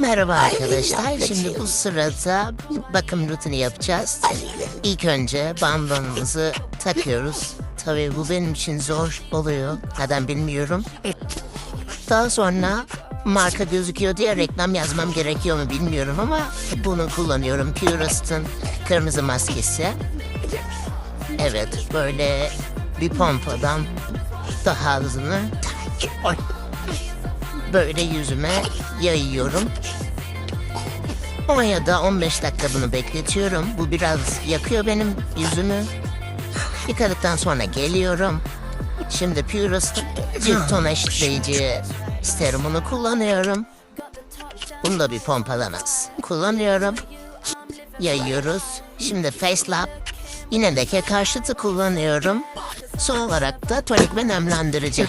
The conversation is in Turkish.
Merhaba arkadaşlar. Şimdi bu sırada bakım rutini yapacağız. İlk önce bandonumuzu takıyoruz. Tabii bu benim için zor oluyor. Neden bilmiyorum. Daha sonra marka gözüküyor diye reklam yazmam gerekiyor mu bilmiyorum ama bunu kullanıyorum. Purist'ın kırmızı maskesi. Evet, böyle bir pompadan daha hızlı böyle yüzüme yayıyorum. 10 ya da 15 dakika bunu bekletiyorum. Bu biraz yakıyor benim yüzümü. Yıkadıktan sonra geliyorum. Şimdi Purist cilt ton eşitleyici serumunu kullanıyorum. Bunu da bir pompalamaz. Kullanıyorum. Yayıyoruz. Şimdi Facelab yine leke karşıtı kullanıyorum. Son olarak da tonik ve nemlendirici.